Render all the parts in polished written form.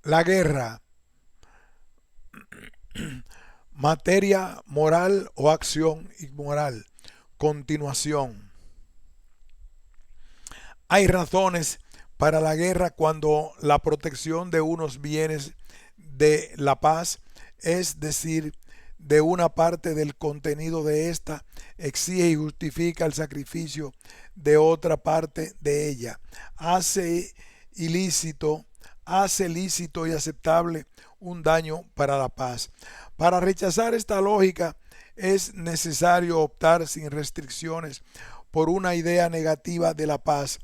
La guerra, materia moral o acción inmoral. Continuación. Hay razones para la guerra cuando la protección de unos bienes de la paz, es decir, de una parte del contenido de ésta, exige y justifica el sacrificio de otra parte de ella. Ilícito, hace lícito y aceptable un daño para la paz. Para rechazar esta lógica es necesario optar sin restricciones por una idea negativa de la paz,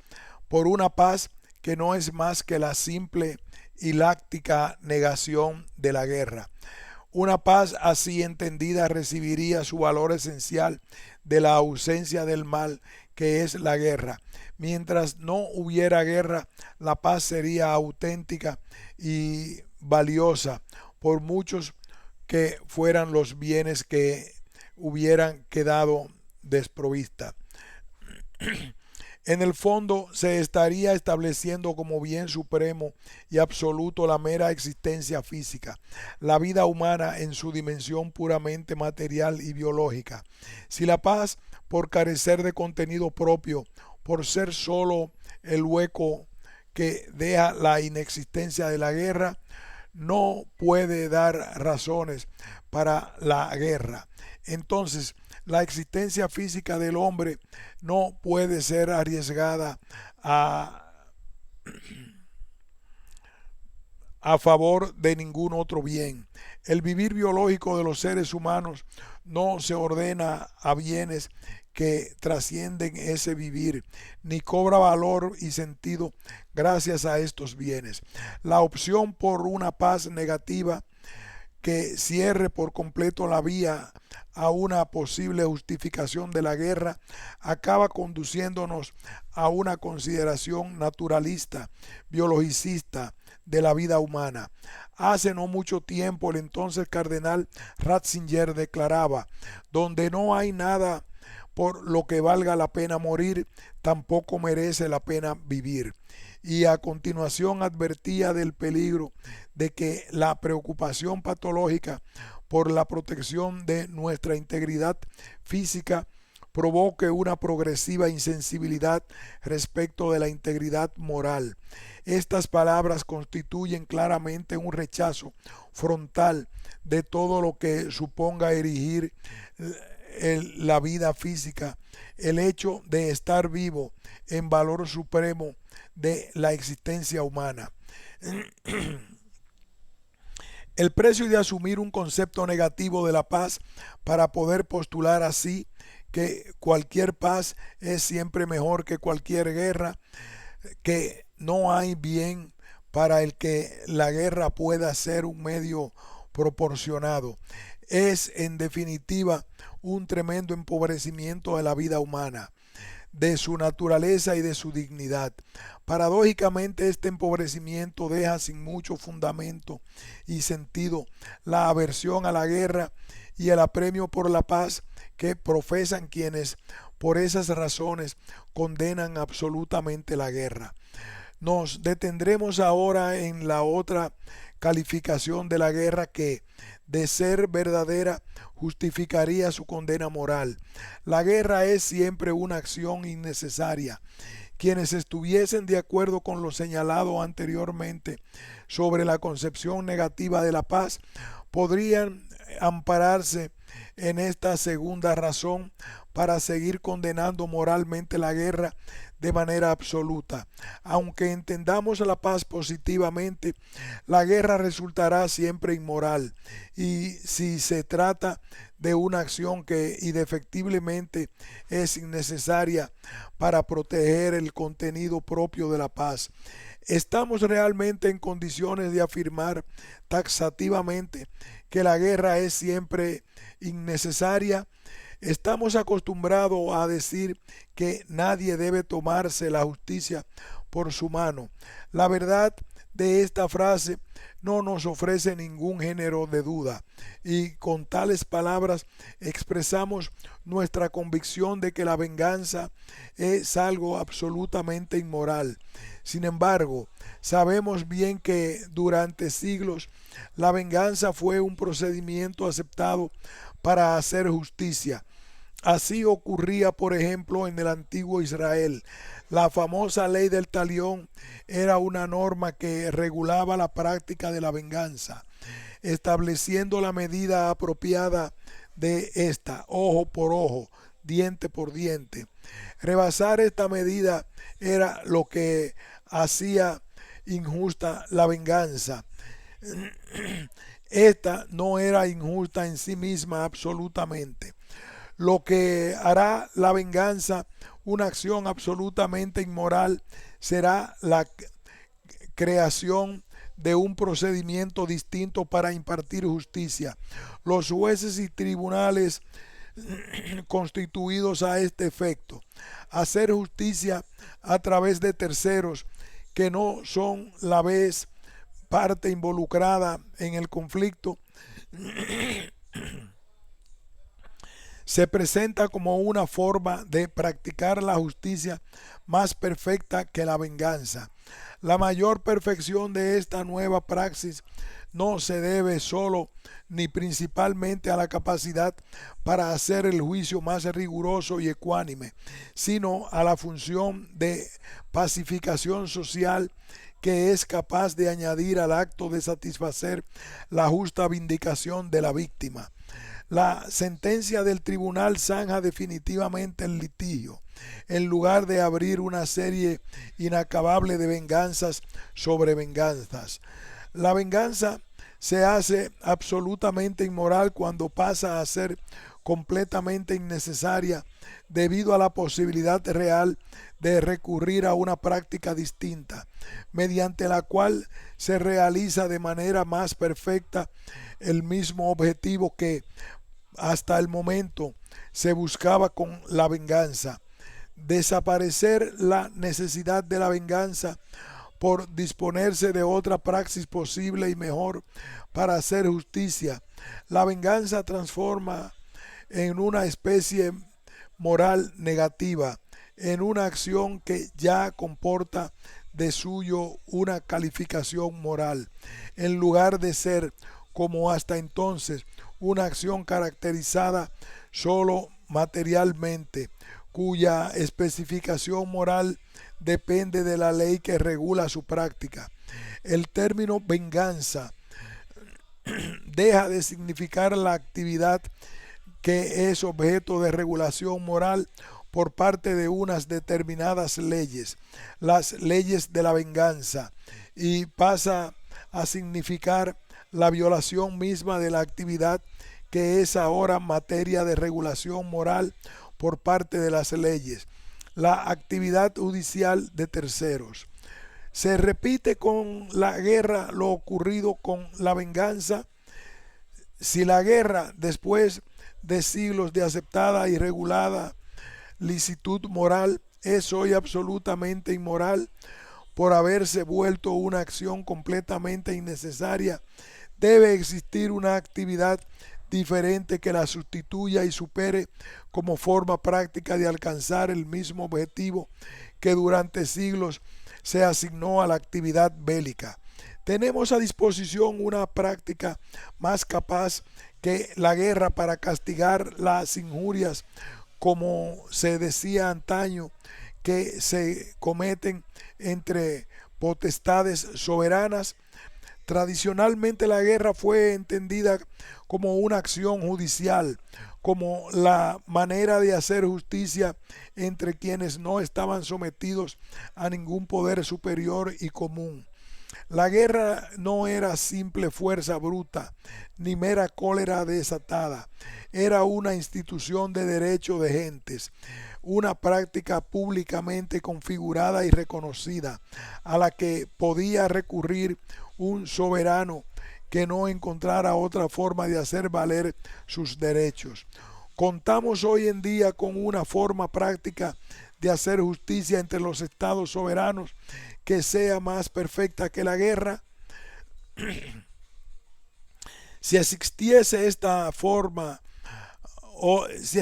por una paz que no es más que la simple y láctica negación de la guerra. Una paz así entendida recibiría su valor esencial de la ausencia del mal que es la guerra. Mientras no hubiera guerra, la paz sería auténtica y valiosa, por muchos que fueran los bienes que hubieran quedado desprovistas. En el fondo se estaría estableciendo como bien supremo y absoluto la mera existencia física, la vida humana en su dimensión puramente material y biológica. Si la paz, por carecer de contenido propio, por ser sólo el hueco que deja la inexistencia de la guerra, no puede dar razones para la guerra, entonces la existencia física del hombre no puede ser arriesgada a favor de ningún otro bien. El vivir biológico de los seres humanos no se ordena a bienes que trascienden ese vivir, ni cobra valor y sentido gracias a estos bienes. La opción por una paz negativa que cierre por completo la vía a una posible justificación de la guerra acaba conduciéndonos a una consideración naturalista, biologicista de la vida humana. Hace no mucho tiempo el entonces cardenal Ratzinger declaraba: donde no hay nada por lo que valga la pena morir, tampoco merece la pena vivir. Y a continuación advertía del peligro de que la preocupación patológica por la protección de nuestra integridad física provoque una progresiva insensibilidad respecto de la integridad moral. Estas palabras constituyen claramente un rechazo frontal de todo lo que suponga erigir la vida física, el hecho de estar vivo en valor supremo de la existencia humana. El precio de asumir un concepto negativo de la paz para poder postular así que cualquier paz es siempre mejor que cualquier guerra, que no hay bien para el que la guerra pueda ser un medio proporcionado. Es en definitiva un tremendo empobrecimiento de la vida humana, de su naturaleza y de su dignidad. Paradójicamente, este empobrecimiento deja sin mucho fundamento y sentido la aversión a la guerra y el apremio por la paz que profesan quienes por esas razones condenan absolutamente la guerra. Nos detendremos ahora en la otra calificación de la guerra que, de ser verdadera, justificaría su condena moral. La guerra es siempre una acción innecesaria. Quienes estuviesen de acuerdo con lo señalado anteriormente sobre la concepción negativa de la paz podrían ampararse en esta segunda razón para seguir condenando moralmente la guerra de manera absoluta. Aunque entendamos la paz positivamente, la guerra resultará siempre inmoral, y si se trata de una acción que indefectiblemente es innecesaria para proteger el contenido propio de la paz. ¿Estamos realmente en condiciones de afirmar taxativamente que la guerra es siempre innecesaria? Estamos acostumbrados a decir que nadie debe tomarse la justicia por su mano. La verdad de esta frase no nos ofrece ningún género de duda, y con tales palabras expresamos nuestra convicción de que la venganza es algo absolutamente inmoral. Sin embargo, sabemos bien que durante siglos la venganza fue un procedimiento aceptado para hacer justicia. Así ocurría, por ejemplo, en el antiguo Israel. La famosa ley del talión era una norma que regulaba la práctica de la venganza, estableciendo la medida apropiada de esta, ojo por ojo, diente por diente. Rebasar esta medida era lo que hacía injusta la venganza. Esta no era injusta en sí misma absolutamente. Lo que hará la venganza una acción absolutamente inmoral será la creación de un procedimiento distinto para impartir justicia. Los jueces y tribunales constituidos a este efecto, hacer justicia a través de terceros que no son la vez parte involucrada en el conflicto, se presenta como una forma de practicar la justicia más perfecta que la venganza. La mayor perfección de esta nueva praxis no se debe solo ni principalmente a la capacidad para hacer el juicio más riguroso y ecuánime, sino a la función de pacificación social que es capaz de añadir al acto de satisfacer la justa vindicación de la víctima. La sentencia del tribunal zanja definitivamente el litigio, en lugar de abrir una serie inacabable de venganzas sobre venganzas. La venganza se hace absolutamente inmoral cuando pasa a ser completamente innecesaria debido a la posibilidad real de recurrir a una práctica distinta, mediante la cual se realiza de manera más perfecta el mismo objetivo que hasta el momento se buscaba con la venganza. Desaparecer la necesidad de la venganza por disponerse de otra praxis posible y mejor para hacer justicia. La venganza transforma en una especie moral negativa, en una acción que ya comporta de suyo una calificación moral, en lugar de ser, como hasta entonces, una acción caracterizada solo materialmente, cuya especificación moral depende de la ley que regula su práctica. El término venganza deja de significar la actividad que es objeto de regulación moral por parte de unas determinadas leyes, las leyes de la venganza, y pasa a significar la violación misma de la actividad que es ahora materia de regulación moral por parte de las leyes, la actividad judicial de terceros. Se repite con la guerra lo ocurrido con la venganza. Si la guerra, después de siglos de aceptada y regulada licitud moral, es hoy absolutamente inmoral por haberse vuelto una acción completamente innecesaria, debe existir una actividad diferente que la sustituya y supere como forma práctica de alcanzar el mismo objetivo que durante siglos se asignó a la actividad bélica. Tenemos a disposición una práctica más capaz que la guerra para castigar las injurias, como se decía antaño, que se cometen entre potestades soberanas. Tradicionalmente la guerra fue entendida como una acción judicial, como la manera de hacer justicia entre quienes no estaban sometidos a ningún poder superior y común. La guerra no era simple fuerza bruta, ni mera cólera desatada. Era una institución de derecho de gentes, una práctica públicamente configurada y reconocida, a la que podía recurrir un soberano que no encontrara otra forma de hacer valer sus derechos. Contamos hoy en día con una forma práctica de hacer justicia entre los estados soberanos que sea más perfecta que la guerra. Si existiese esta forma, o si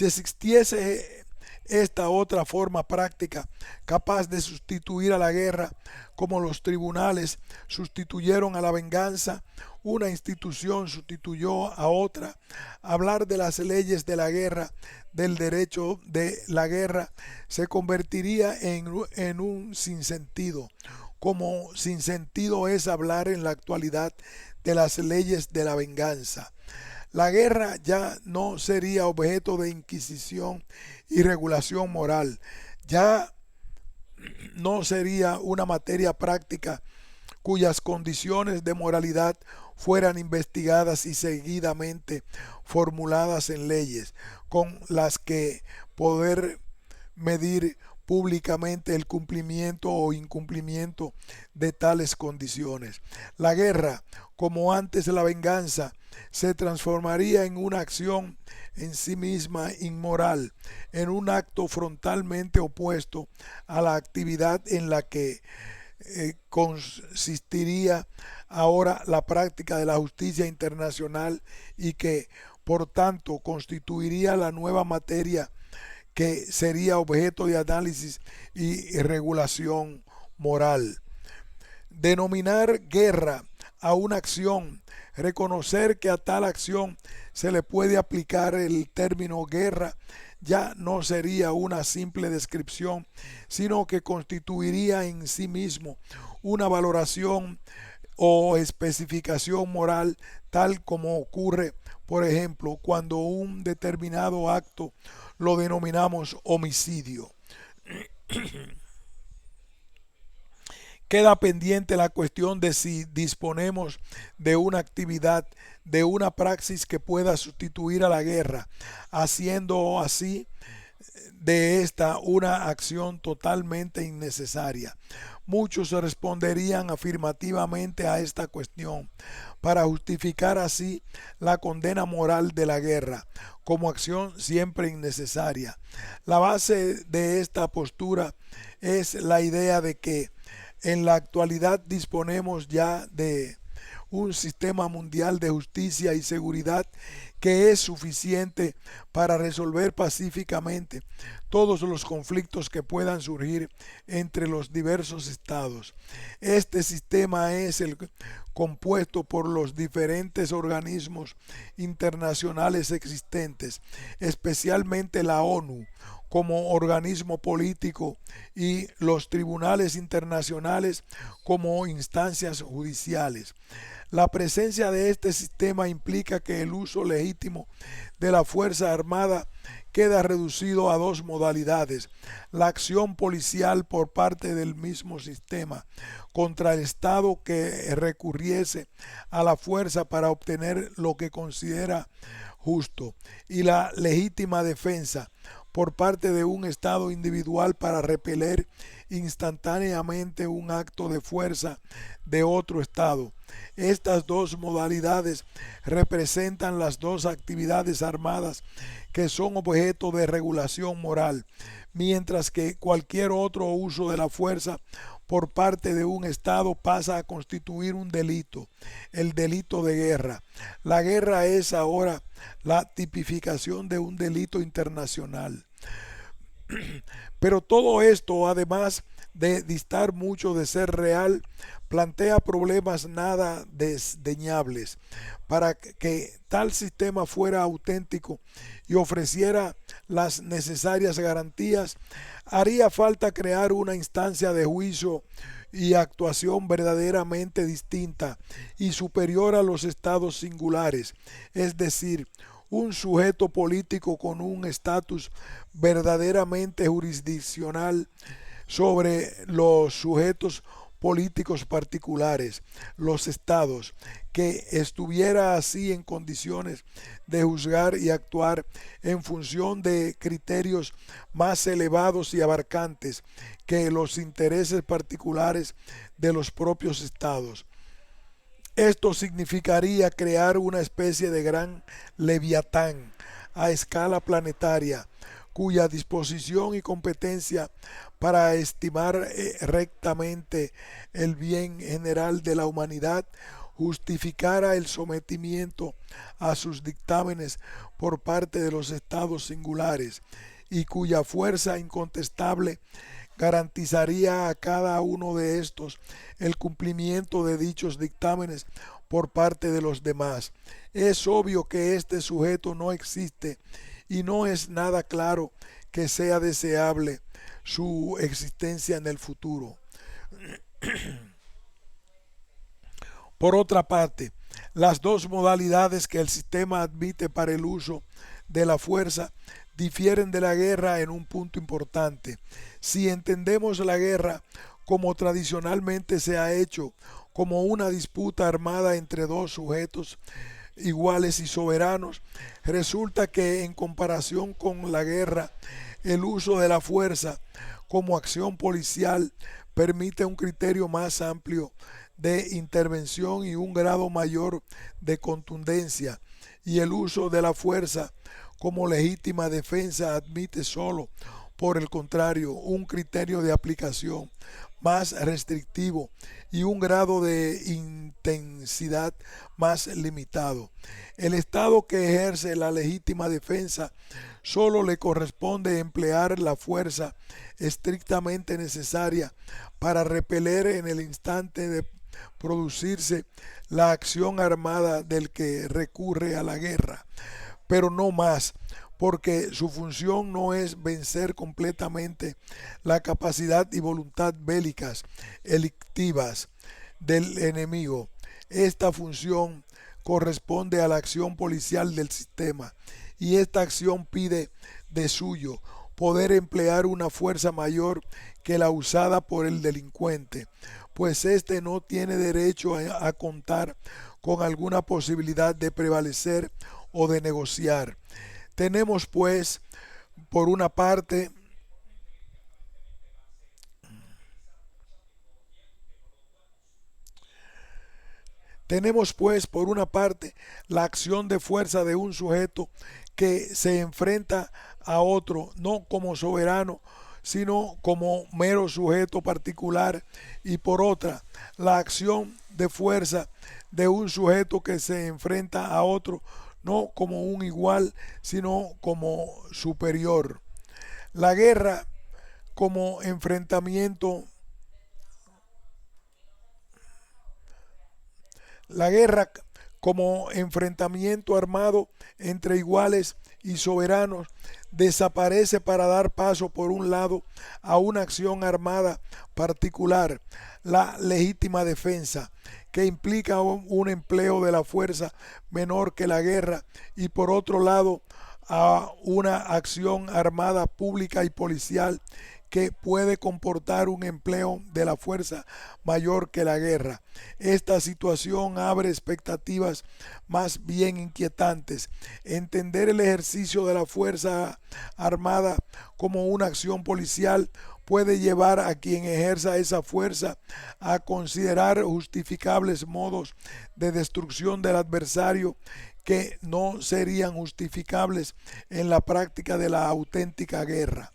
existiese esta otra forma práctica capaz de sustituir a la guerra, como los tribunales sustituyeron a la venganza, una institución sustituyó a otra, hablar de las leyes de la guerra, del derecho de la guerra, se convertiría en un sinsentido, como sinsentido es hablar en la actualidad de las leyes de la venganza. La guerra ya no sería objeto de inquisición y regulación moral, ya no sería una materia práctica cuyas condiciones de moralidad fueran investigadas y seguidamente formuladas en leyes, con las que poder medir públicamente el cumplimiento o incumplimiento de tales condiciones. La guerra, como antes la venganza, se transformaría en una acción en sí misma inmoral, en un acto frontalmente opuesto a la actividad en la que consistiría ahora la práctica de la justicia internacional y que, por tanto, constituiría la nueva materia que sería objeto de análisis y regulación moral. Denominar guerra a una acción, reconocer que a tal acción se le puede aplicar el término guerra, ya no sería una simple descripción, sino que constituiría en sí mismo una valoración o especificación moral, tal como ocurre, por ejemplo, cuando un determinado acto lo denominamos homicidio. Queda pendiente la cuestión de si disponemos de una actividad, de una praxis que pueda sustituir a la guerra, haciendo así de esta una acción totalmente innecesaria. Muchos responderían afirmativamente a esta cuestión para justificar así la condena moral de la guerra como acción siempre innecesaria. La base de esta postura es la idea de que en la actualidad disponemos ya de un sistema mundial de justicia y seguridad que es suficiente para resolver pacíficamente todos los conflictos que puedan surgir entre los diversos estados. Este sistema es el compuesto por los diferentes organismos internacionales existentes, especialmente la ONU como organismo político y los tribunales internacionales como instancias judiciales. La presencia de este sistema implica que el uso legítimo de la Fuerza Armada queda reducido a dos modalidades: la acción policial por parte del mismo sistema contra el Estado que recurriese a la fuerza para obtener lo que considera justo, y la legítima defensa por parte de un Estado individual para repeler instantáneamente un acto de fuerza de otro Estado. Estas dos modalidades representan las dos actividades armadas que son objeto de regulación moral, mientras que cualquier otro uso de la fuerza por parte de un Estado pasa a constituir un delito, el delito de guerra. La guerra es ahora la tipificación de un delito internacional. Pero todo esto, además de distar mucho de ser real, plantea problemas nada desdeñables. Para que tal sistema fuera auténtico y ofreciera las necesarias garantías, haría falta crear una instancia de juicio y actuación verdaderamente distinta y superior a los estados singulares, es decir, un sujeto político con un estatus verdaderamente jurisdiccional sobre los sujetos políticos particulares, los estados, que estuviera así en condiciones de juzgar y actuar en función de criterios más elevados y abarcantes que los intereses particulares de los propios estados. Esto significaría crear una especie de gran leviatán a escala planetaria, cuya disposición y competencia para estimar rectamente el bien general de la humanidad justificara el sometimiento a sus dictámenes por parte de los estados singulares y cuya fuerza incontestable garantizaría a cada uno de estos el cumplimiento de dichos dictámenes por parte de los demás. Es obvio que este sujeto no existe y no es nada claro que sea deseable su existencia en el futuro. Por otra parte, las dos modalidades que el sistema admite para el uso de la fuerza difieren de la guerra en un punto importante. Si entendemos la guerra como tradicionalmente se ha hecho, como una disputa armada entre dos sujetos iguales y soberanos, resulta que en comparación con la guerra, el uso de la fuerza como acción policial permite un criterio más amplio de intervención y un grado mayor de contundencia, y el uso de la fuerza como legítima defensa admite solo, por el contrario, un criterio de aplicación más restrictivo y un grado de intensidad más limitado. El Estado que ejerce la legítima defensa solo le corresponde emplear la fuerza estrictamente necesaria para repeler en el instante de producirse la acción armada del que recurre a la guerra, pero no más, porque su función no es vencer completamente la capacidad y voluntad bélicas electivas del enemigo. Esta función corresponde a la acción policial del sistema, y esta acción pide de suyo poder emplear una fuerza mayor que la usada por el delincuente, pues éste no tiene derecho a contar con alguna posibilidad de prevalecer o de negociar. Tenemos pues por una parte la acción de fuerza de un sujeto que se enfrenta a otro no como soberano, sino como mero sujeto particular, y por otra, la acción de fuerza de un sujeto que se enfrenta a otro no como un igual, sino como superior. La guerra como enfrentamiento, la guerra como enfrentamiento armado entre iguales y soberanos desaparece para dar paso, por un lado, a una acción armada particular, la legítima defensa, que implica un empleo de la fuerza menor que la guerra, y por otro lado a una acción armada pública y policial que puede comportar un empleo de la fuerza mayor que la guerra. Esta situación abre expectativas más bien inquietantes. Entender el ejercicio de la fuerza armada como una acción policial puede llevar a quien ejerza esa fuerza a considerar justificables modos de destrucción del adversario que no serían justificables en la práctica de la auténtica guerra.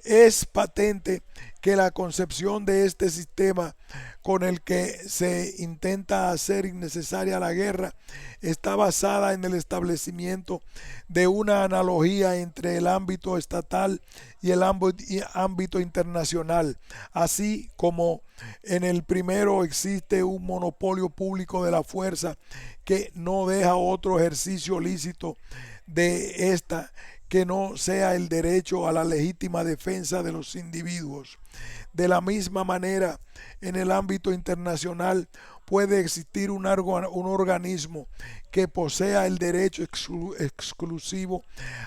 Es patente que la concepción de este sistema con el que se intenta hacer innecesaria la guerra está basada en el establecimiento de una analogía entre el ámbito estatal y el ámbito internacional, así como en el primero existe un monopolio público de la fuerza que no deja otro ejercicio lícito de esta que no sea el derecho a la legítima defensa de los individuos. De la misma manera, en el ámbito internacional puede existir un organismo que posea el derecho exclusivo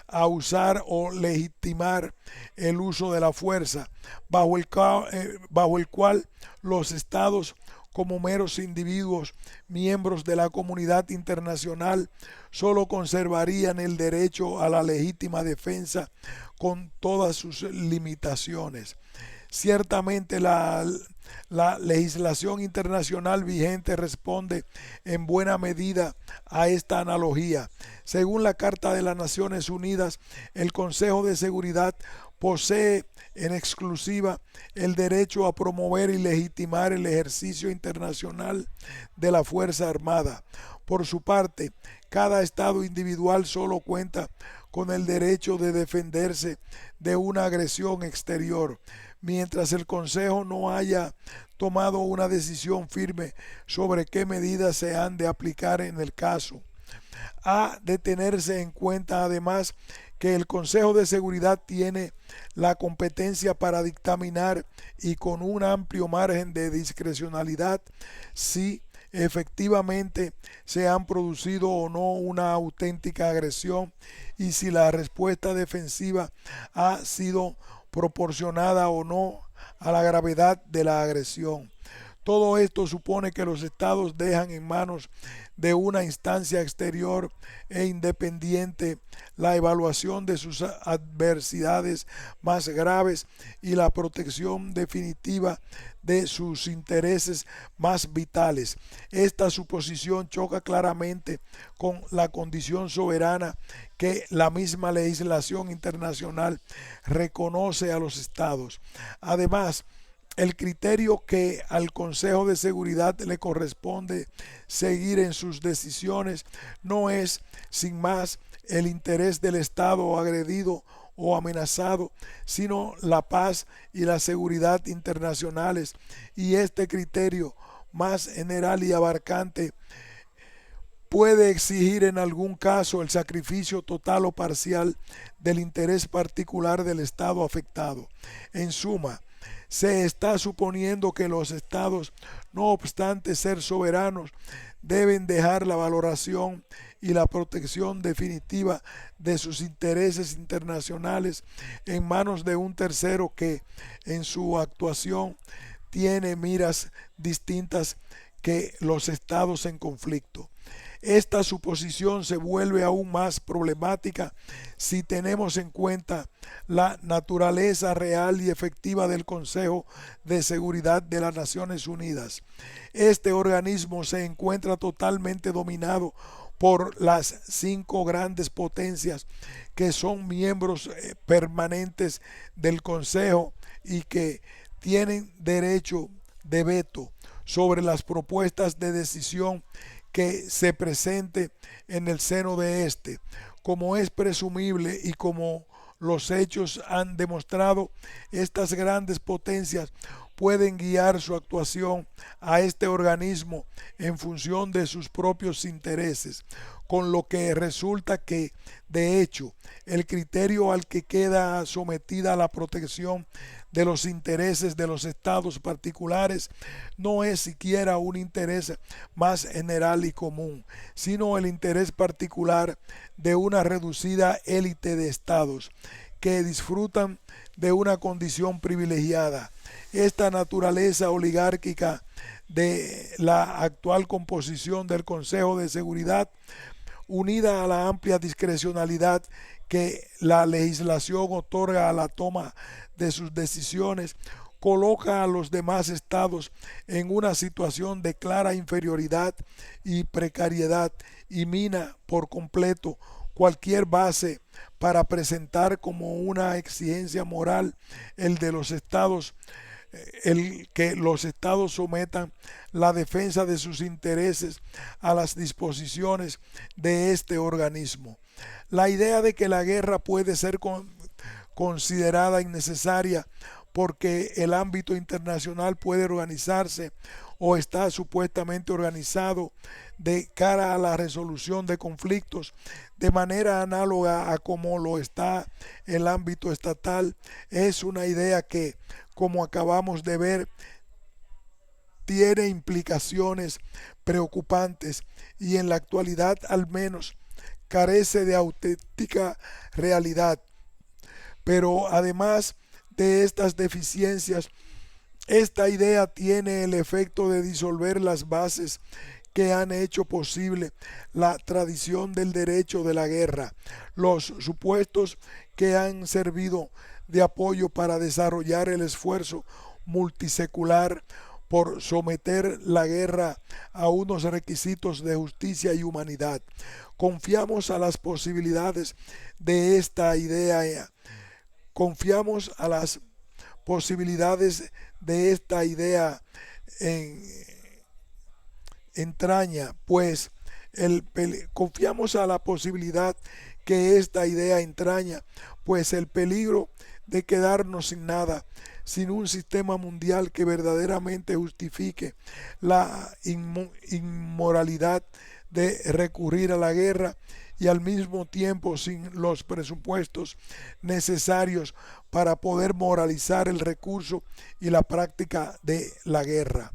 a usar o legitimar el uso de la fuerza, bajo el cual los estados, como meros individuos, miembros de la comunidad internacional, solo conservarían el derecho a la legítima defensa con todas sus limitaciones. Ciertamente la legislación internacional vigente responde en buena medida a esta analogía. Según la Carta de las Naciones Unidas, el Consejo de Seguridad posee en exclusiva el derecho a promover y legitimar el ejercicio internacional de la Fuerza Armada. Por su parte, cada Estado individual solo cuenta con el derecho de defenderse de una agresión exterior, mientras el Consejo no haya tomado una decisión firme sobre qué medidas se han de aplicar en el caso. Ha de tenerse en cuenta además que el Consejo de Seguridad tiene la competencia para dictaminar y con un amplio margen de discrecionalidad si efectivamente se han producido o no una auténtica agresión y si la respuesta defensiva ha sido proporcionada o no a la gravedad de la agresión. Todo esto supone que los estados dejan en manos de una instancia exterior e independiente la evaluación de sus adversidades más graves y la protección definitiva de sus intereses más vitales. Esta suposición choca claramente con la condición soberana que la misma legislación internacional reconoce a los estados. Además, el criterio que al Consejo de Seguridad le corresponde seguir en sus decisiones no es, sin más, el interés del Estado agredido o amenazado, sino la paz y la seguridad internacionales, y este criterio más general y abarcante puede exigir en algún caso el sacrificio total o parcial del interés particular del Estado afectado. En suma, se está suponiendo que los estados, no obstante ser soberanos, deben dejar la valoración y la protección definitiva de sus intereses internacionales en manos de un tercero que, en su actuación, tiene miras distintas que los estados en conflicto. Esta suposición se vuelve aún más problemática si tenemos en cuenta la naturaleza real y efectiva del Consejo de Seguridad de las Naciones Unidas. Este organismo se encuentra totalmente dominado por las 5 grandes potencias que son miembros permanentes del Consejo y que tienen derecho de veto sobre las propuestas de decisión que se presente en el seno de éste. Como es presumible y como los hechos han demostrado, estas grandes potencias pueden guiar su actuación a este organismo en función de sus propios intereses, con lo que resulta que, de hecho, el criterio al que queda sometida la protección de los intereses de los estados particulares no es siquiera un interés más general y común, sino el interés particular de una reducida élite de estados que disfrutan de una condición privilegiada. Esta naturaleza oligárquica de la actual composición del Consejo de Seguridad, unida a la amplia discrecionalidad que la legislación otorga a la toma de sus decisiones, coloca a los demás estados en una situación de clara inferioridad y precariedad y mina por completo cualquier base para presentar como una exigencia moral el de los estados el que los estados sometan la defensa de sus intereses a las disposiciones de este organismo. La idea de que la guerra puede ser considerada innecesaria porque el ámbito internacional puede organizarse o está supuestamente organizado de cara a la resolución de conflictos de manera análoga a como lo está el ámbito estatal, es una idea que, como acabamos de ver, tiene implicaciones preocupantes y en la actualidad al menos carece de auténtica realidad. Pero además de estas deficiencias, esta idea tiene el efecto de disolver las bases que han hecho posible la tradición del derecho de la guerra, los supuestos que han servido de apoyo para desarrollar el esfuerzo multisecular por someter la guerra a unos requisitos de justicia y humanidad. Confiamos a las posibilidades de esta idea, confiamos a las posibilidades de esta idea en, entraña, pues confiamos a la posibilidad que esta idea entraña, pues el peligro de quedarnos sin nada, sin un sistema mundial que verdaderamente justifique la inmoralidad de recurrir a la guerra y al mismo tiempo sin los presupuestos necesarios para poder moralizar el recurso y la práctica de la guerra.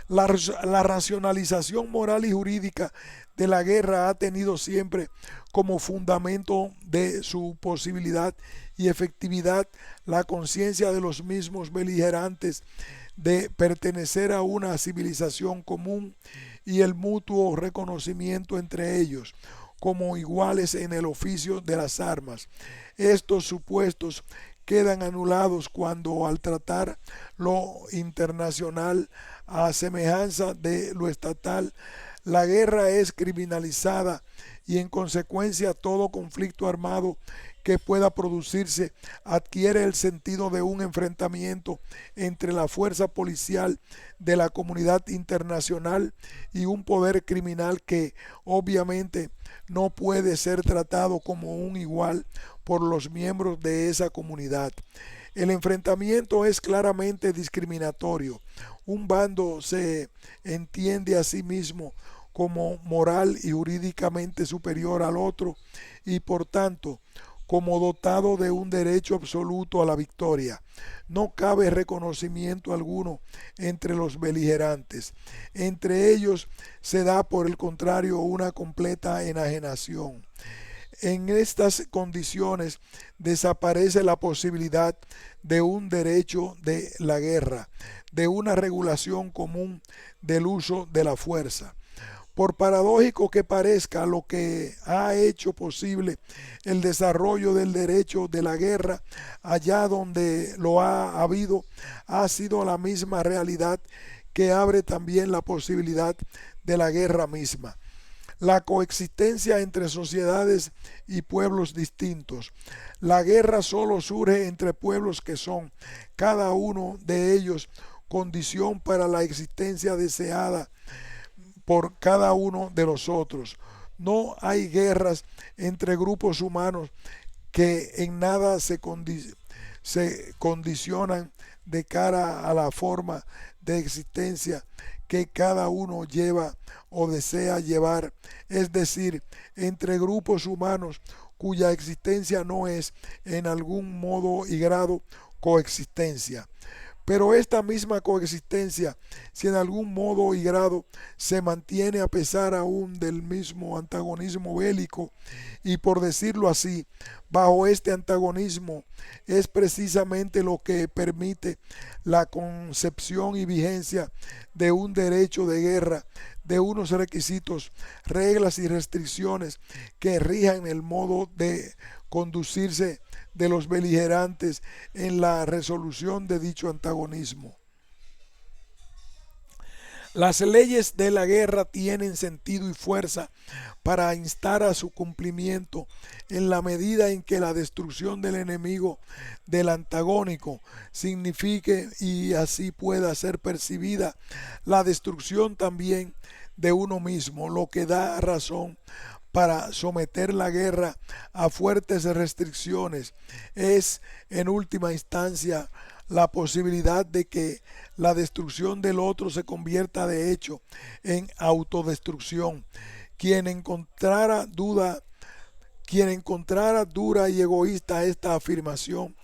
La racionalización moral y jurídica de la guerra ha tenido siempre como fundamento de su posibilidad y efectividad la conciencia de los mismos beligerantes de pertenecer a una civilización común y el mutuo reconocimiento entre ellos como iguales en el oficio de las armas. Estos supuestos quedan anulados cuando al tratar lo internacional a semejanza de lo estatal, la guerra es criminalizada y en consecuencia todo conflicto armado que pueda producirse adquiere el sentido de un enfrentamiento entre la fuerza policial de la comunidad internacional y un poder criminal que obviamente no puede ser tratado como un igual por los miembros de esa comunidad. El enfrentamiento es claramente discriminatorio. Un bando se entiende a sí mismo como moral y jurídicamente superior al otro y por tanto como dotado de un derecho absoluto a la victoria. No cabe reconocimiento alguno entre los beligerantes. Entre ellos se da por el contrario una completa enajenación. En estas condiciones desaparece la posibilidad de un derecho de la guerra, de una regulación común del uso de la fuerza. Por paradójico que parezca, lo que ha hecho posible el desarrollo del derecho de la guerra allá donde lo ha habido ha sido la misma realidad que abre también la posibilidad de la guerra misma. La coexistencia entre sociedades y pueblos distintos. La guerra solo surge entre pueblos que son, cada uno de ellos, condición para la existencia deseada por cada uno de los otros. No hay guerras entre grupos humanos que en nada se condicionan de cara a la forma de existencia que cada uno lleva o desea llevar, es decir, entre grupos humanos cuya existencia no es en algún modo y grado coexistencia. Pero esta misma coexistencia, si en algún modo y grado se mantiene a pesar aún del mismo antagonismo bélico, y por decirlo así, bajo este antagonismo es precisamente lo que permite la concepción y vigencia de un derecho de guerra, de unos requisitos, reglas y restricciones que rijan el modo de conducirse de los beligerantes en la resolución de dicho antagonismo. Las leyes de la guerra tienen sentido y fuerza para instar a su cumplimiento en la medida en que la destrucción del enemigo del antagónico signifique y así pueda ser percibida la destrucción también de uno mismo, lo que da razón para someter la guerra a fuertes restricciones es, en última instancia, la posibilidad de que la destrucción del otro se convierta de hecho en autodestrucción. Quien encontrara dura y egoísta esta afirmación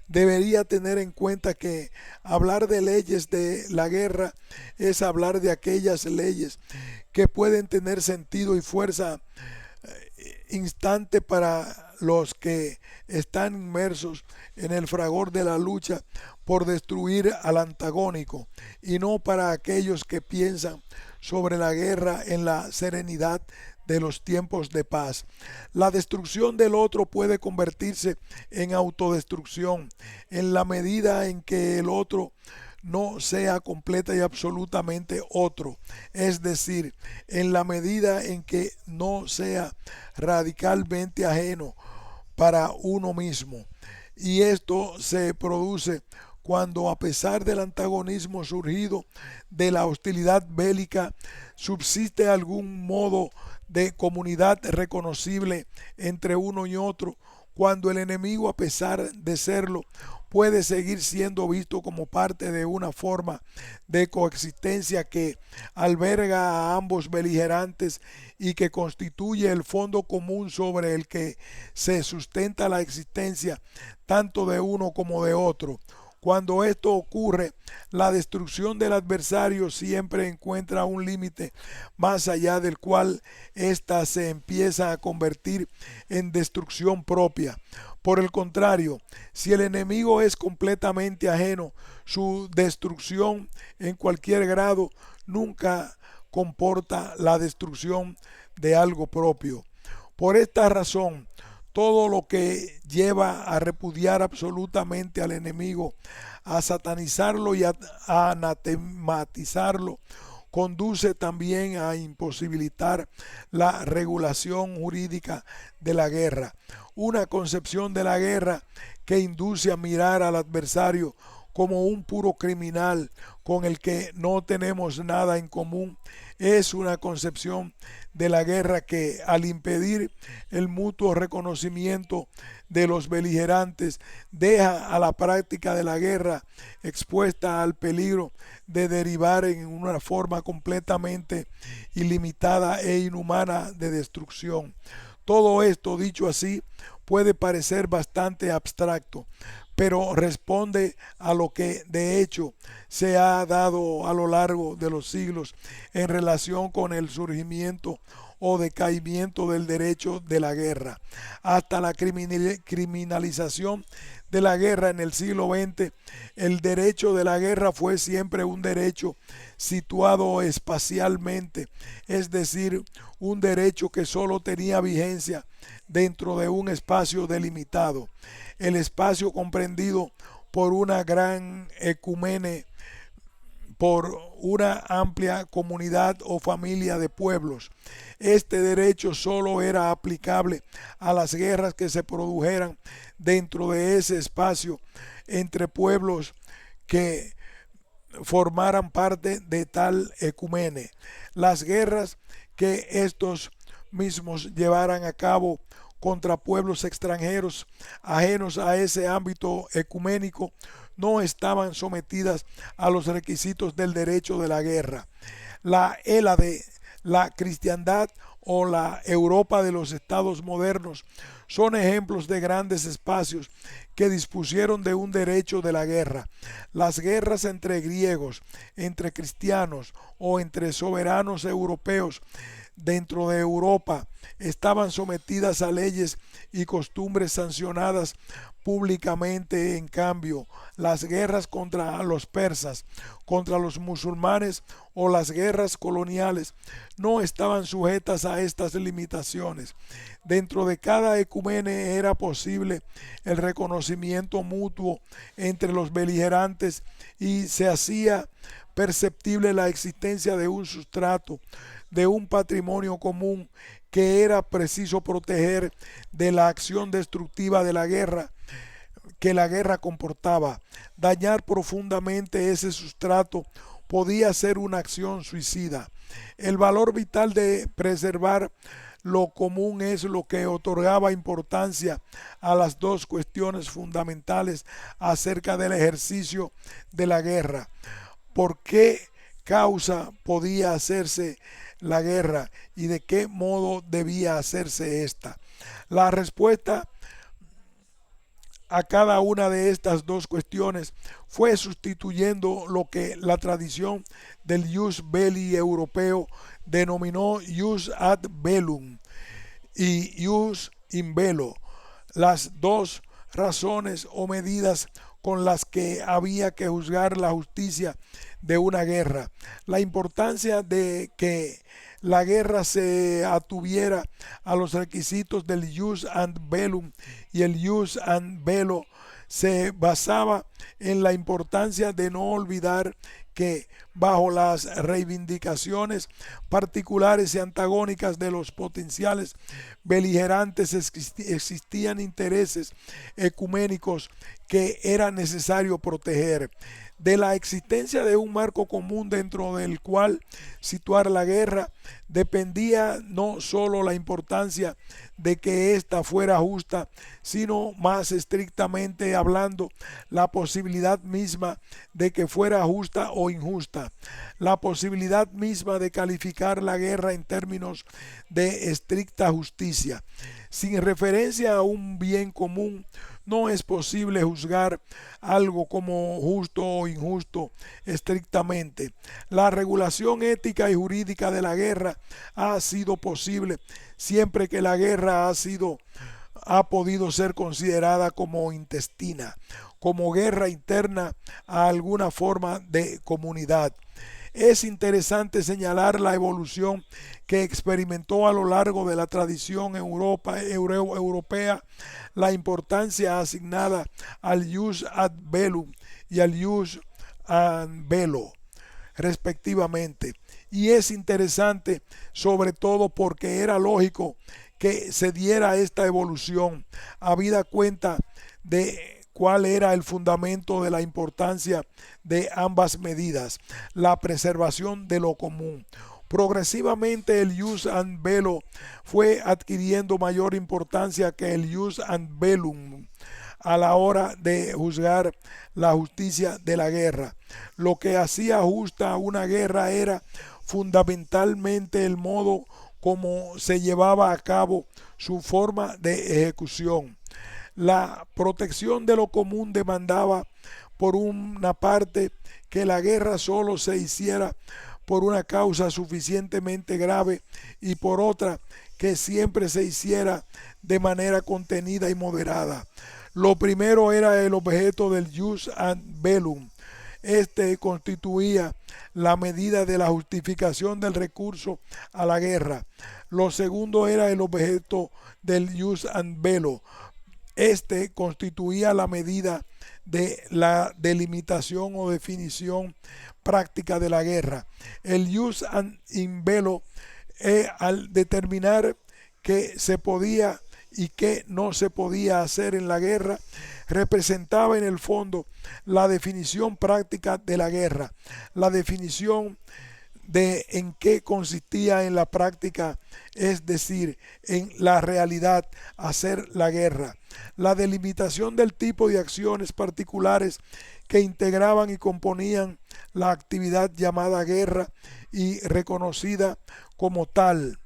debería tener en cuenta que hablar de leyes de la guerra es hablar de aquellas leyes que pueden tener sentido y fuerza instante para los que están inmersos en el fragor de la lucha por destruir al antagónico y no para aquellos que piensan sobre la guerra en la serenidad de los tiempos de paz. La destrucción del otro puede convertirse en autodestrucción en la medida en que el otro no sea completa y absolutamente otro, es decir, en la medida en que no sea radicalmente ajeno para uno mismo. Y esto se produce cuando, a pesar del antagonismo surgido de la hostilidad bélica, subsiste algún modo de comunidad reconocible entre uno y otro, cuando el enemigo, a pesar de serlo, puede seguir siendo visto como parte de una forma de coexistencia que alberga a ambos beligerantes y que constituye el fondo común sobre el que se sustenta la existencia tanto de uno como de otro. Cuando esto ocurre, la destrucción del adversario siempre encuentra un límite más allá del cual ésta se empieza a convertir en destrucción propia. Por el contrario, si el enemigo es completamente ajeno, su destrucción en cualquier grado nunca comporta la destrucción de algo propio. Por esta razón, todo lo que lleva a repudiar absolutamente al enemigo, a satanizarlo y a anatematizarlo, conduce también a imposibilitar la regulación jurídica de la guerra. Una concepción de la guerra que induce a mirar al adversario como un puro criminal con el que no tenemos nada en común, es una concepción de la guerra que, al impedir el mutuo reconocimiento de los beligerantes, deja a la práctica de la guerra expuesta al peligro de derivar en una forma completamente ilimitada e inhumana de destrucción. Todo esto, dicho así, puede parecer bastante abstracto, pero responde a lo que de hecho se ha dado a lo largo de los siglos en relación con el surgimiento o decaimiento del derecho de la guerra. Hasta la criminalización de la guerra en el siglo XX, el derecho de la guerra fue siempre un derecho situado espacialmente, es decir, un derecho que solo tenía vigencia dentro de un espacio delimitado, el espacio comprendido por una gran ecumene, por una amplia comunidad o familia de pueblos. Este derecho solo era aplicable a las guerras que se produjeran dentro de ese espacio entre pueblos que formaran parte de tal ecumene. Las guerras que estos mismos llevaran a cabo contra pueblos extranjeros ajenos a ese ámbito ecuménico no estaban sometidas a los requisitos del derecho de la guerra. La Hélade, la cristiandad o la Europa de los estados modernos son ejemplos de grandes espacios que dispusieron de un derecho de la guerra. Las guerras entre griegos, entre cristianos o entre soberanos europeos dentro de Europa estaban sometidas a leyes y costumbres sancionadas públicamente. En cambio, las guerras contra los persas, contra los musulmanes o las guerras coloniales no estaban sujetas a estas limitaciones. Dentro de cada ecumene era posible el reconocimiento mutuo entre los beligerantes y se hacía perceptible la existencia de un sustrato, de un patrimonio común que era preciso proteger de la acción destructiva de la guerra que la guerra comportaba. Dañar profundamente ese sustrato podía ser una acción suicida. El valor vital de preservar lo común es lo que otorgaba importancia a las dos cuestiones fundamentales acerca del ejercicio de la guerra. ¿Por qué causa podía hacerse la guerra y de qué modo debía hacerse esta? La respuesta a cada una de estas dos cuestiones fue sustituyendo lo que la tradición del jus belli europeo denominó jus ad bellum y jus in bello, las dos razones o medidas con las que había que juzgar la justicia de una guerra. La importancia de que la guerra se atuviera a los requisitos del jus ad bellum, y el jus ad bello se basaba en la importancia de no olvidar que bajo las reivindicaciones particulares y antagónicas de los potenciales beligerantes existían intereses ecuménicos que era necesario proteger. De la existencia de un marco común dentro del cual situar la guerra dependía no sólo la importancia de que ésta fuera justa, sino más estrictamente hablando, la posibilidad misma de que fuera justa o injusta, la posibilidad misma de calificar la guerra en términos de estricta justicia. Sin referencia a un bien común, no es posible juzgar algo como justo o injusto estrictamente. La regulación ética y jurídica de la guerra ha sido posible siempre que la guerra ha podido ser considerada como intestina, como guerra interna a alguna forma de comunidad. Es interesante señalar la evolución que experimentó a lo largo de la tradición europea la importancia asignada al jus ad bellum y al jus ad bello, respectivamente. Y es interesante sobre todo porque era lógico que se diera esta evolución, habida cuenta de cuál era el fundamento de la importancia de ambas medidas, la preservación de lo común. Progresivamente el jus ad bello fue adquiriendo mayor importancia que el jus ad bellum a la hora de juzgar la justicia de la guerra. Lo que hacía justa una guerra era fundamentalmente el modo como se llevaba a cabo su forma de ejecución. La protección de lo común demandaba, por una parte, que la guerra solo se hiciera por una causa suficientemente grave y por otra, que siempre se hiciera de manera contenida y moderada. Lo primero era el objeto del jus ad bellum. Este constituía la medida de la justificación del recurso a la guerra. Lo segundo era el objeto del jus ad bello. Este constituía la medida de la delimitación o definición práctica de la guerra. El jus ad bello, al determinar qué se podía y qué no se podía hacer en la guerra, representaba en el fondo la definición práctica de la guerra, la definición de en qué consistía en la práctica, es decir, en la realidad, hacer la guerra, la delimitación del tipo de acciones particulares que integraban y componían la actividad llamada guerra y reconocida como tal,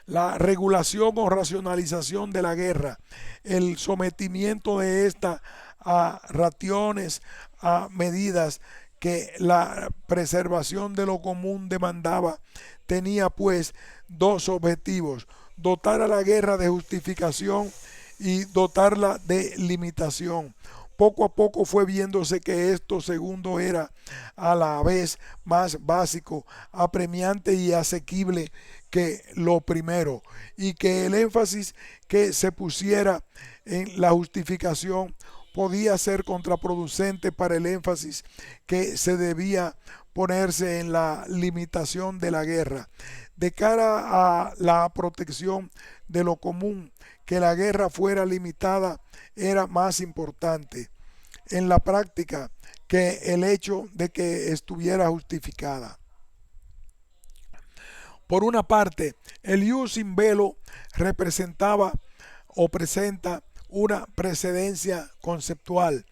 la regulación o racionalización de la guerra, el sometimiento de esta a raciones, a medidas que la preservación de lo común demandaba, tenía pues dos objetivos: dotar a la guerra de justificación y dotarla de limitación. Poco a poco fue viéndose que esto segundo era a la vez más básico, apremiante y asequible que lo primero, y que el énfasis que se pusiera en la justificación podía ser contraproducente para el énfasis que se debía ponerse en la limitación de la guerra. De cara a la protección de lo común, que la guerra fuera limitada era más importante en la práctica que el hecho de que estuviera justificada. Por una parte, el jus in bello representaba o presenta una precedencia conceptual,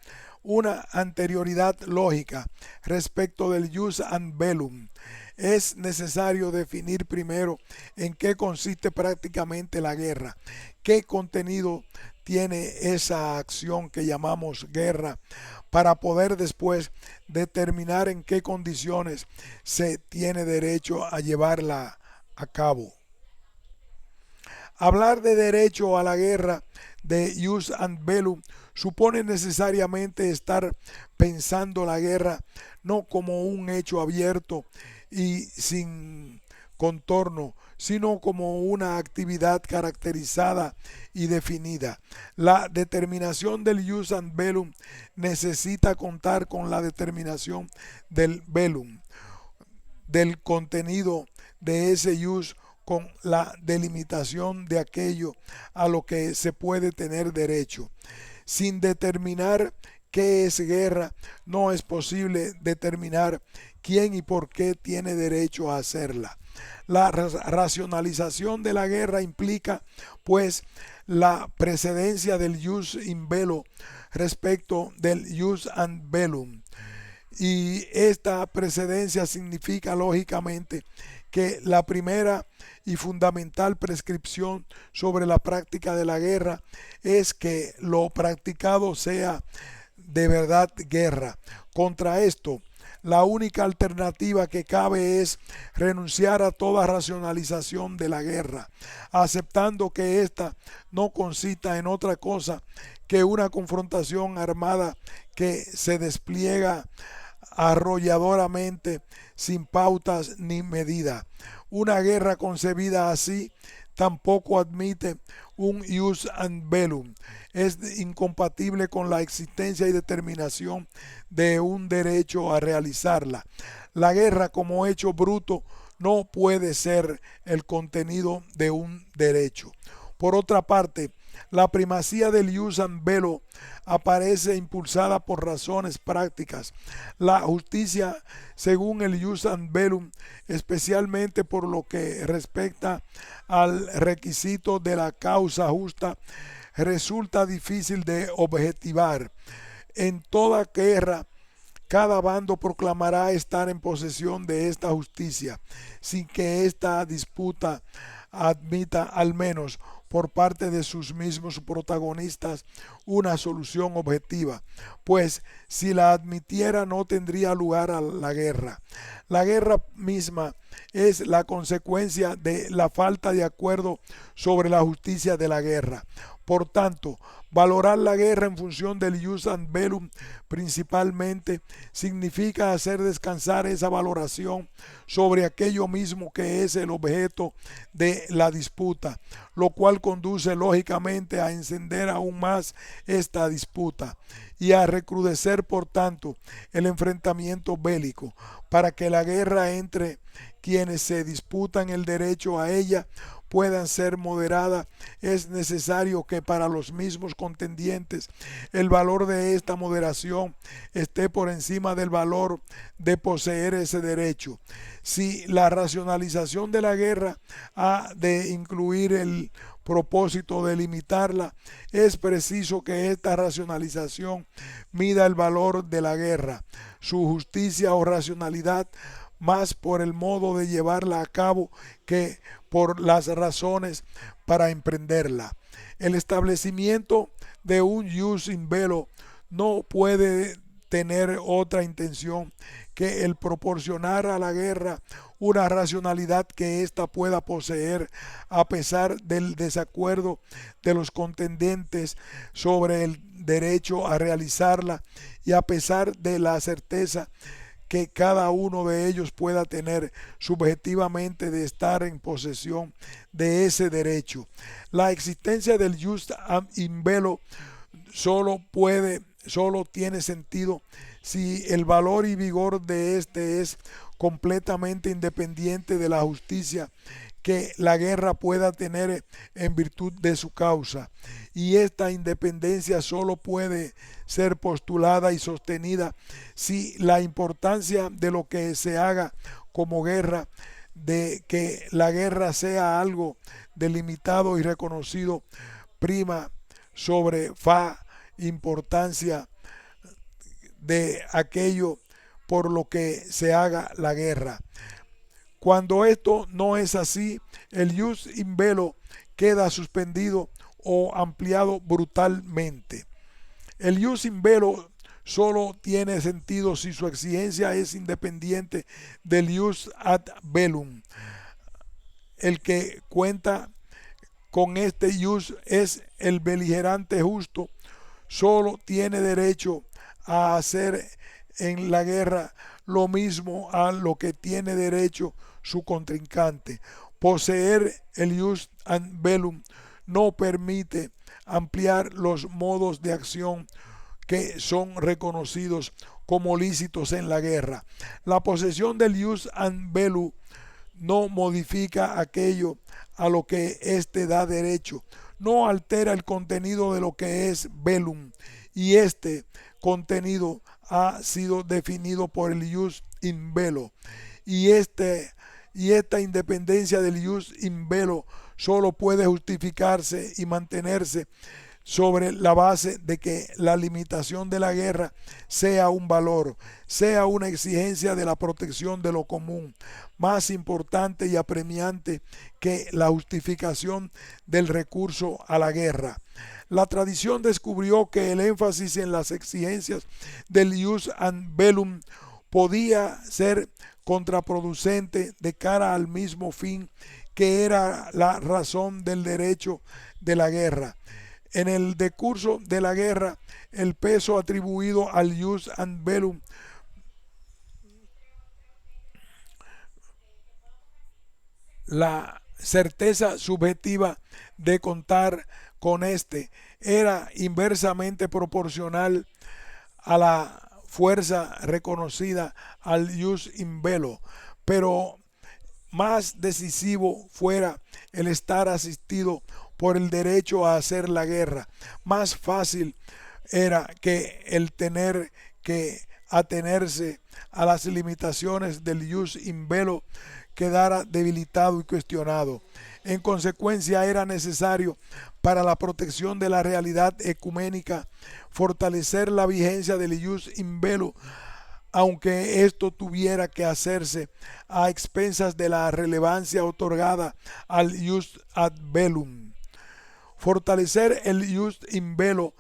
una anterioridad lógica respecto del jus ad bellum. Es necesario definir primero en qué consiste prácticamente la guerra, qué contenido tiene esa acción que llamamos guerra, para poder después determinar en qué condiciones se tiene derecho a llevarla a cabo. Hablar de derecho a la guerra de jus ad bellum supone necesariamente estar pensando la guerra no como un hecho abierto y sin contorno, sino como una actividad caracterizada y definida. La determinación del jus ad bellum necesita contar con la determinación del bellum, del contenido de ese jus, con la delimitación de aquello a lo que se puede tener derecho. Sin determinar qué es guerra, no es posible determinar quién y por qué tiene derecho a hacerla. La racionalización de la guerra implica, pues, la precedencia del jus in bello respecto del jus ad bellum. Y esta precedencia significa, lógicamente, que la primera y fundamental prescripción sobre la práctica de la guerra es que lo practicado sea de verdad guerra. Contra esto, la única alternativa que cabe es renunciar a toda racionalización de la guerra, aceptando que ésta no consista en otra cosa que una confrontación armada que se despliega arrolladoramente sin pautas ni medida. Una guerra concebida así tampoco admite un jus ad bellum. Es incompatible con la existencia y determinación de un derecho a realizarla. La guerra como hecho bruto no puede ser el contenido de un derecho. Por otra parte, la primacía del jus ad bellum aparece impulsada por razones prácticas. La justicia, según el jus ad bellum, especialmente por lo que respecta al requisito de la causa justa, resulta difícil de objetivar. En toda guerra, cada bando proclamará estar en posesión de esta justicia, sin que esta disputa admita, al menos por parte de sus mismos protagonistas, una solución objetiva, pues si la admitiera no tendría lugar a la guerra. La guerra misma es la consecuencia de la falta de acuerdo sobre la justicia de la guerra. Por tanto, valorar la guerra en función del jus ad bellum principalmente significa hacer descansar esa valoración sobre aquello mismo que es el objeto de la disputa, lo cual conduce lógicamente a encender aún más esta disputa y a recrudecer por tanto el enfrentamiento bélico, para que la guerra entre quienes se disputan el derecho a ella puedan ser moderada. Es necesario que para los mismos contendientes el valor de esta moderación esté por encima del valor de poseer ese derecho. Si la racionalización de la guerra ha de incluir el propósito de limitarla, es preciso que esta racionalización mida el valor de la guerra, su justicia o racionalidad, más por el modo de llevarla a cabo que por las razones para emprenderla. El establecimiento de un jus in bello no puede tener otra intención que el proporcionar a la guerra una racionalidad que ésta pueda poseer a pesar del desacuerdo de los contendientes sobre el derecho a realizarla y a pesar de la certeza que cada uno de ellos pueda tener subjetivamente de estar en posesión de ese derecho. La existencia del jus in bello solo tiene sentido si el valor y vigor de este es completamente independiente de la justicia que la guerra pueda tener en virtud de su causa, y esta independencia solo puede ser postulada y sostenida si la importancia de lo que se haga como guerra, de que la guerra sea algo delimitado y reconocido, prima sobre importancia de aquello por lo que se haga la guerra. Cuando esto no es así, el jus in bello queda suspendido o ampliado brutalmente. El jus in bello solo tiene sentido si su exigencia es independiente del jus ad bellum, el que cuenta con este ius es el beligerante justo, solo tiene derecho a hacer en la guerra lo mismo a lo que tiene derecho su contrincante. Poseer el ius ad bellum no permite ampliar los modos de acción que son reconocidos como lícitos en la guerra. La posesión del ius ad bellum no modifica aquello a lo que éste da derecho, no altera el contenido de lo que es bellum, y este contenido ha sido definido por el ius in bello, y, y esta independencia del ius in bello solo puede justificarse y mantenerse sobre la base de que la limitación de la guerra sea un valor, sea una exigencia de la protección de lo común, más importante y apremiante que la justificación del recurso a la guerra. La tradición descubrió que el énfasis en las exigencias del ius ad bellum podía ser contraproducente de cara al mismo fin que era la razón del derecho de la guerra. En el decurso de la guerra, el peso atribuido al ius ad bellum la certeza subjetiva de contar con este era inversamente proporcional a la fuerza reconocida al ius in bello, pero más decisivo fuera el estar asistido por el derecho a hacer la guerra, más fácil era que el tener que atenerse a las limitaciones del ius in bello quedara debilitado y cuestionado. En consecuencia, era necesario para la protección de la realidad ecuménica fortalecer la vigencia del ius in bello, aunque esto tuviera que hacerse a expensas de la relevancia otorgada al ius ad bellum. Fortalecer el ius in bello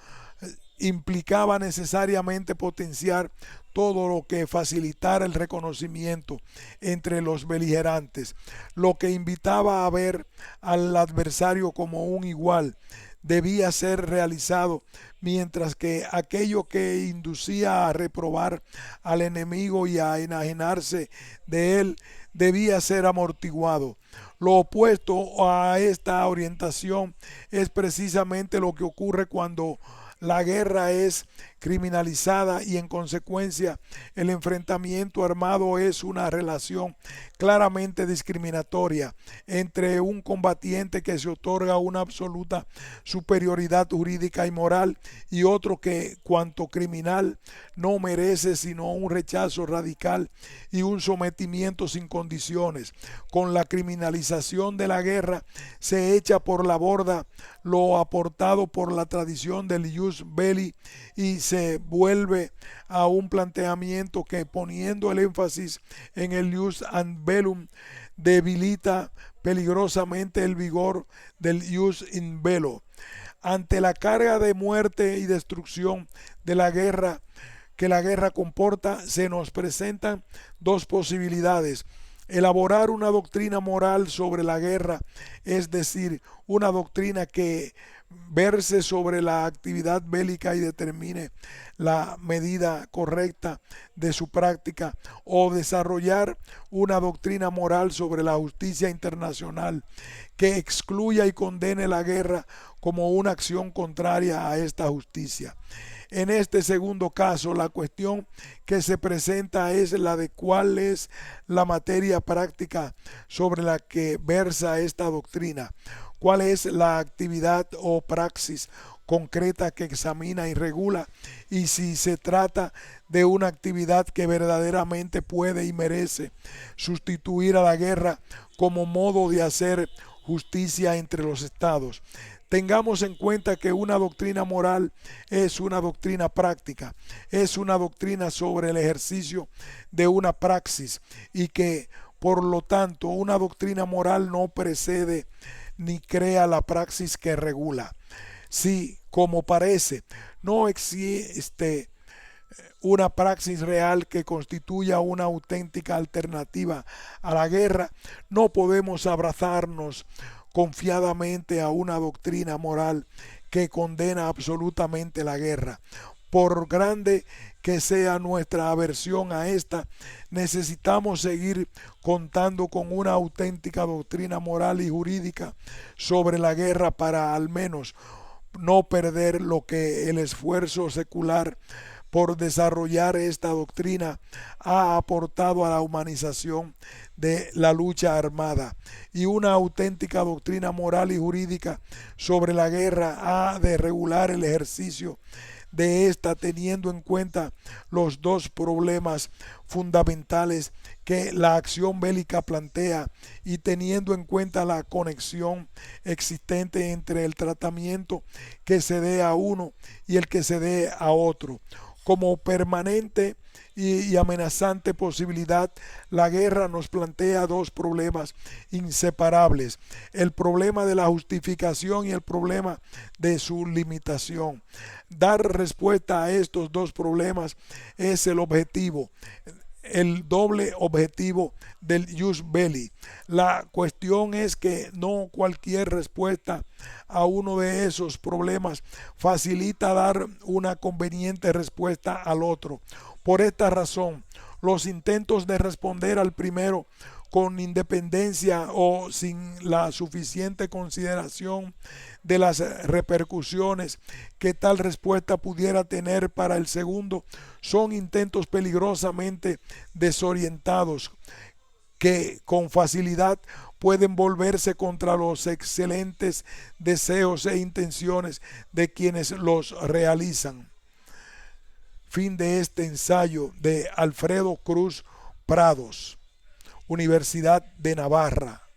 implicaba necesariamente potenciar todo lo que facilitara el reconocimiento entre los beligerantes, lo que invitaba a ver al adversario como un igual, debía ser realizado, mientras que aquello que inducía a reprobar al enemigo y a enajenarse de él debía ser amortiguado. Lo opuesto a esta orientación es precisamente lo que ocurre cuando la guerra es criminalizada y en consecuencia el enfrentamiento armado es una relación claramente discriminatoria entre un combatiente que se otorga una absoluta superioridad jurídica y moral y otro que, cuanto criminal, no merece sino un rechazo radical y un sometimiento sin condiciones. Con la criminalización de la guerra se echa por la borda lo aportado por la tradición del ius belli y se vuelve a un planteamiento que, poniendo el énfasis en el ius ad bellum, debilita peligrosamente el vigor del ius in bello. Ante la carga de muerte y destrucción de la guerra que la guerra comporta, se nos presentan dos posibilidades: elaborar una doctrina moral sobre la guerra, es decir, una doctrina que verse sobre la actividad bélica y determine la medida correcta de su práctica, o desarrollar una doctrina moral sobre la justicia internacional que excluya y condene la guerra como una acción contraria a esta justicia. En este segundo caso, la cuestión que se presenta es la de cuál es la materia práctica sobre la que versa esta doctrina, cuál es la actividad o praxis concreta que examina y regula, y si se trata de una actividad que verdaderamente puede y merece sustituir a la guerra como modo de hacer justicia entre los estados. Tengamos en cuenta que una doctrina moral es una doctrina práctica, es una doctrina sobre el ejercicio de una praxis, y que por lo tanto una doctrina moral no precede ni crea la praxis que regula. Si, como parece, no existe una praxis real que constituya una auténtica alternativa a la guerra, no podemos abrazarnos confiadamente a una doctrina moral que condena absolutamente la guerra. Por grande que sea nuestra aversión a esta, necesitamos seguir contando con una auténtica doctrina moral y jurídica sobre la guerra para al menos no perder lo que el esfuerzo secular por desarrollar esta doctrina ha aportado a la humanización de la lucha armada, y una auténtica doctrina moral y jurídica sobre la guerra ha de regular el ejercicio de esta, teniendo en cuenta los dos problemas fundamentales que la acción bélica plantea y teniendo en cuenta la conexión existente entre el tratamiento que se dé a uno y el que se dé a otro. Como permanente y amenazante posibilidad, la guerra nos plantea dos problemas inseparables: el problema de la justificación y el problema de su limitación. Dar respuesta a estos dos problemas es el doble objetivo del jus belli. La cuestión es que no cualquier respuesta a uno de esos problemas facilita dar una conveniente respuesta al otro. Por esta razón, los intentos de responder al primero con independencia o sin la suficiente consideración de las repercusiones que tal respuesta pudiera tener para el segundo son intentos peligrosamente desorientados que con facilidad pueden volverse contra los excelentes deseos e intenciones de quienes los realizan. Fin de este ensayo de Alfredo Cruz Prados, Universidad de Navarra.